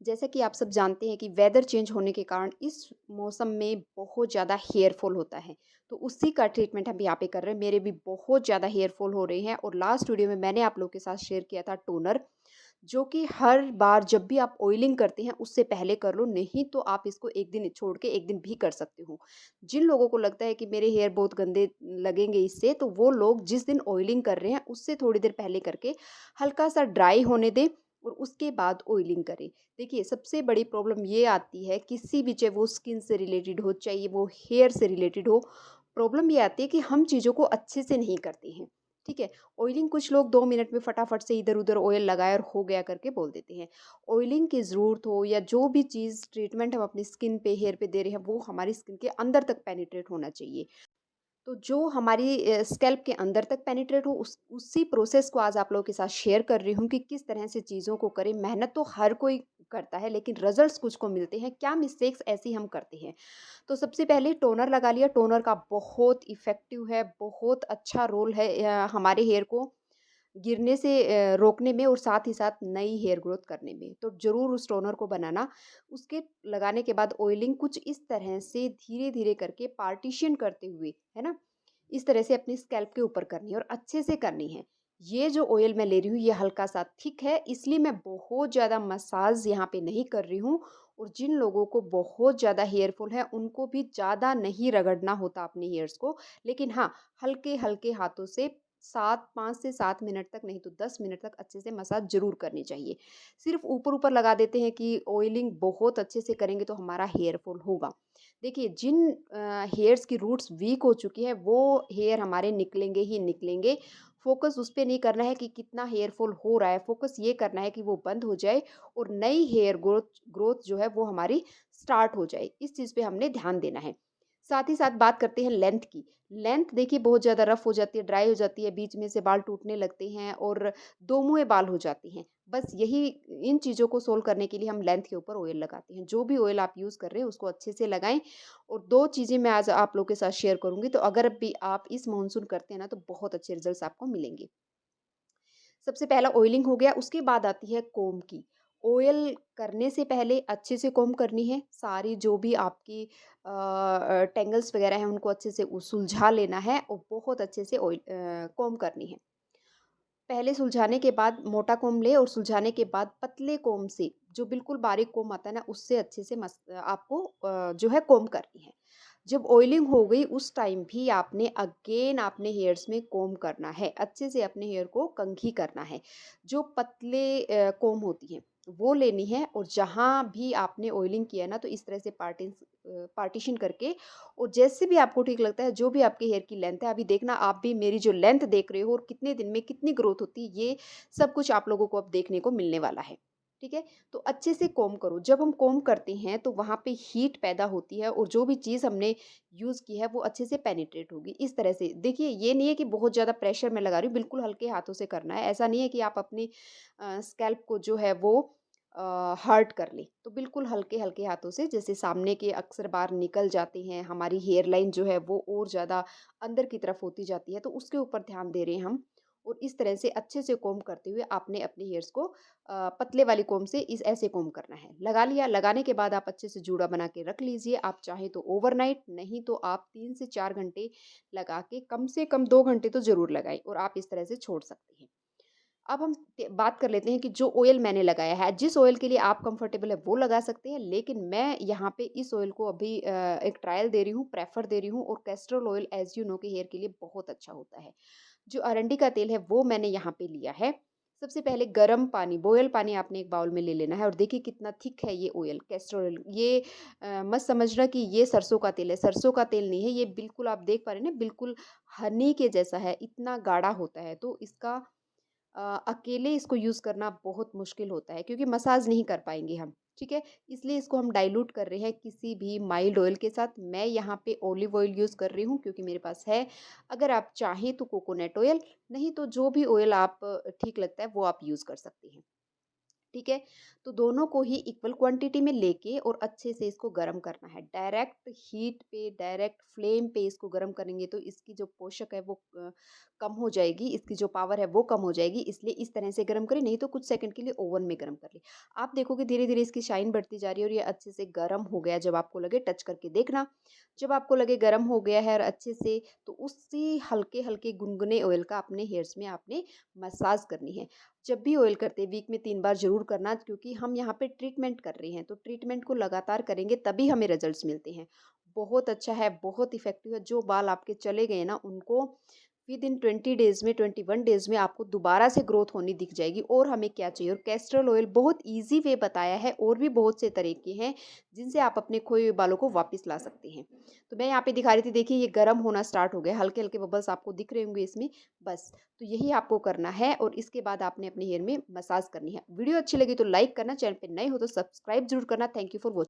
जैसा कि आप सब जानते हैं कि वेदर चेंज होने के कारण इस मौसम में बहुत ज़्यादा हेयर फॉल होता है। तो उसी का ट्रीटमेंट हम यहाँ पे कर रहे हैं। मेरे भी बहुत ज़्यादा हेयर फॉल हो रहे हैं और लास्ट वीडियो में मैंने आप लोगों के साथ शेयर किया था टोनर, जो कि हर बार जब भी आप ऑयलिंग करते हैं उससे पहले कर लो, नहीं तो आप इसको 1 दिन छोड़ के 1 दिन भी कर सकते हो। जिन लोगों को लगता है कि मेरे हेयर बहुत गंदे लगेंगे इससे, तो वो लोग जिस दिन ऑयलिंग कर रहे हैं उससे थोड़ी देर पहले करके हल्का-सा ड्राई होने दें और उसके बाद ऑयलिंग करें। देखिए, सबसे बड़ी प्रॉब्लम ये आती है किसी भी, चाहे वो स्किन से रिलेटेड हो, चाहे वो हेयर से रिलेटेड हो, प्रॉब्लम ये आती है कि हम चीज़ों को अच्छे से नहीं करते हैं, ठीक है? ऑयलिंग कुछ लोग 2 मिनट में फटाफट से इधर-उधर ऑयल लगाया और हो गया करके बोल देते हैं। ऑयलिंग की ज़रूरत हो या जो भी चीज़ ट्रीटमेंट हम अपनी स्किन पे, हेयर पे दे रहे हैं, वो हमारी स्किन के अंदर तक पेनिट्रेट होना चाहिए। तो जो हमारी स्कैल्प के अंदर तक पेनिट्रेट हो, उसी प्रोसेस को आज आप लोगों के साथ शेयर कर रही हूँ कि किस तरह से चीज़ों को करें। मेहनत तो हर कोई करता है, लेकिन रिजल्ट्स कुछ को मिलते हैं। क्या मिस्टेक्स ऐसी हम करते हैं? तो सबसे पहले टोनर लगा लिया। टोनर का बहुत इफ़ेक्टिव है, बहुत अच्छा रोल है हमारे हेयर को गिरने से रोकने में और साथ ही साथ नई हेयर ग्रोथ करने में। तो ज़रूर उस टोनर को बनाना। उसके लगाने के बाद ऑयलिंग कुछ इस तरह से धीरे-धीरे करके पार्टीशन करते हुए, है ना? इस तरह से अपनी स्कैल्प के ऊपर करनी है और अच्छे से करनी है। ये जो ऑयल मैं ले रही हूँ ये हल्का-सा थिक है, इसलिए मैं बहुत ज़्यादा मसाज यहाँ पे नहीं कर रही हूँ और जिन लोगों को बहुत ज़्यादा हेयर फॉल है उनको भी ज़्यादा नहीं रगड़ना होता अपने हेयर्स को। लेकिन हाँ, हल्के-हल्के हाथों से 5 से 7 मिनट तक, नहीं तो 10 मिनट तक अच्छे से मसाज ज़रूर करनी चाहिए। सिर्फ़ ऊपर-ऊपर लगा देते हैं कि ऑयलिंग बहुत अच्छे से करेंगे तो हमारा हेयर फॉल होगा। देखिए, जिन हेयर्स की रूट्स वीक हो चुकी है वो हेयर हमारे निकलेंगे ही निकलेंगे। फ़ोकस उस पे नहीं करना है कि कितना हेयर फॉल हो रहा है, फ़ोकस ये करना है कि वो बंद हो जाए और नई हेयर ग्रोथ ग्रोथ जो है वो हमारी स्टार्ट हो जाए। इस चीज़ पे हमने ध्यान देना है। साथ ही साथ बात करते हैं लेंथ की। लेंथ देखिए बहुत ज़्यादा रफ़ हो जाती है, ड्राई हो जाती है, बीच में से बाल टूटने लगते हैं और दो-मुँहे बाल हो जाते हैं। बस यही, इन चीज़ों को सोल्व करने के लिए हम लेंथ के ऊपर ऑयल लगाते हैं। जो भी ऑयल आप यूज़ कर रहे हैं उसको अच्छे से लगाएँ और 2 चीज़ें मैं आज आप लोग के साथ शेयर करूँगी, तो अगर भी आप इस मानसून करते हैं ना, तो बहुत अच्छे रिज़ल्ट्स आपको मिलेंगे। सबसे पहला ऑयलिंग हो गया, उसके बाद आती है कोम्ब की। ऑयल करने से पहले अच्छे से कोम्ब करनी है, सारी जो भी आपकी टेंगल्स वगैरह हैं उनको अच्छे से सुलझा लेना है और बहुत अच्छे से कोम्ब करनी है। पहले सुलझाने के बाद मोटा कोम्ब लें और सुलझाने के बाद पतले कोम्ब से, जो बिल्कुल बारीक कोम्ब आता है ना, उससे अच्छे से आपको जो है कोम्ब करनी है। जब ऑयलिंग हो गई उस टाइम भी आपने अगेन अपने हेयर्स में कोम्ब करना है, अच्छे से अपने हेयर को कंघी करना है। जो पतले कोम्ब होती हैं वो लेनी है और जहाँ भी आपने ऑयलिंग किया है ना, तो इस तरह से पार्टीशन करके और जैसे भी आपको ठीक लगता है, जो भी आपके हेयर की लेंथ है, अभी देखना आप भी मेरी जो लेंथ देख रहे हो और कितने दिन में कितनी ग्रोथ होती है, ये सब कुछ आप लोगों को अब देखने को मिलने वाला है। ठीक है? तो अच्छे से कोम्ब करो। जब हम कोम्ब करते हैं तो वहाँ पे हीट पैदा होती है और जो भी चीज़ हमने यूज़ की है वो अच्छे से पेनिट्रेट होगी। इस तरह से देखिए, ये नहीं है कि बहुत ज़्यादा प्रेशर मैं लगा रही हूँ, बिल्कुल हल्के हाथों से करना है। ऐसा नहीं है कि आप अपनी स्कैल्प को जो है वो हर्ट कर लें। तो बिल्कुल हल्के-हल्के हाथों से, जैसे सामने के अक्सर बार निकल जाते हैं, हमारी हेयर लाइन जो है वो और ज़्यादा अंदर की तरफ होती जाती है, तो उसके ऊपर ध्यान दे रहे हैं हम। और इस तरह से अच्छे से कोम्ब करते हुए आपने अपने हेयर्स को पतले वाली कोम्ब से इस ऐसे कोम्ब करना है। लगा लिया, लगाने के बाद आप अच्छे से जूड़ा बना के रख लीजिए। आप चाहें तो ओवरनाइट, नहीं तो आप 3 से 4 घंटे लगा के, कम से कम 2 घंटे तो ज़रूर लगाएँ और आप इस तरह से छोड़ सकते हैं। अब हम बात कर लेते हैं कि जो ऑयल मैंने लगाया है, जिस ऑयल के लिए आप कंफर्टेबल है वो लगा सकते हैं, लेकिन मैं यहाँ पे इस ऑयल को अभी एक ट्रायल दे रही हूँ, प्रेफर दे रही हूँ और castor oil as you know कि हेयर के लिए बहुत अच्छा होता है। जो अरंडी का तेल है वो मैंने यहाँ पे लिया है। सबसे पहले गर्म पानी, बॉयल पानी आपने एक बाउल में ले लेना है और देखिए कितना थिक है ये ऑयल, कैस्टर ऑयल। ये मत समझना कि ये सरसों का तेल है, सरसों का तेल नहीं है ये। बिल्कुल आप देख पा रहे हैं ना, बिल्कुल हनी के जैसा है, इतना गाढ़ा होता है। तो इसका अकेले इसको यूज़ करना बहुत मुश्किल होता है क्योंकि मसाज नहीं कर पाएँगे हम, ठीक है? इसलिए इसको हम डाइल्यूट कर रहे हैं किसी भी माइल्ड ऑयल के साथ। मैं यहाँ पे ऑलिव ऑयल यूज़ कर रही हूँ क्योंकि मेरे पास है। अगर आप चाहें तो कोकोनट ऑयल, नहीं तो जो भी ऑयल आप ठीक लगता है वो आप यूज़ कर सकते हैं। ठीक है? तो दोनों को ही इक्वल क्वांटिटी में लेके और अच्छे से इसको गरम करना है। डायरेक्ट हीट पे, डायरेक्ट फ्लेम पे इसको गरम करेंगे तो इसकी जो पोषक है वो कम हो जाएगी, इसकी जो पावर है वो कम हो जाएगी, इसलिए इस तरह से गरम करें, नहीं तो कुछ सेकंड के लिए ओवन में गरम कर लें। आप देखोगे धीरे-धीरे इसकी शाइन बढ़ती जा रही है और ये अच्छे से गरम हो गया, जब आपको लगे टच करके देखना। जब आपको लगे गरम हो गया है और अच्छे से, तो उसी हल्के-हल्के गुनगुने ऑयल का अपने हेयर्स में आपने मसाज करनी है। जब भी ऑयल करते हैं वीक में 3 बार ज़रूर करना, क्योंकि हम यहाँ पे ट्रीटमेंट कर रहे हैं, तो ट्रीटमेंट को लगातार करेंगे तभी हमें रिजल्ट्स मिलते हैं। बहुत अच्छा है, बहुत इफ़ेक्टिव है, जो बाल आपके चले गए ना उनको विदिन 20 डेज़ में, 21 डेज़ में आपको दोबारा से ग्रोथ होनी दिख जाएगी। और हमें क्या चाहिए, और कैस्टरॉल ऑयल बहुत ईज़ी वे बताया है, और भी बहुत से तरीके हैं जिनसे आप अपने खोए हुए बालों को वापस ला सकते हैं। तो मैं यहाँ पे दिखा रही थी, देखिए ये गर्म होना स्टार्ट हो गया, हल्के-हल्के बबल्स आपको दिख रहे होंगे इसमें, बस। तो यही आपको करना है और इसके बाद आपने अपने हेयर में मसाज करनी है। वीडियो अच्छी लगी तो लाइक करना, चैनल पे नए हो तो सब्सक्राइब ज़रूर करना। Thank you for watching.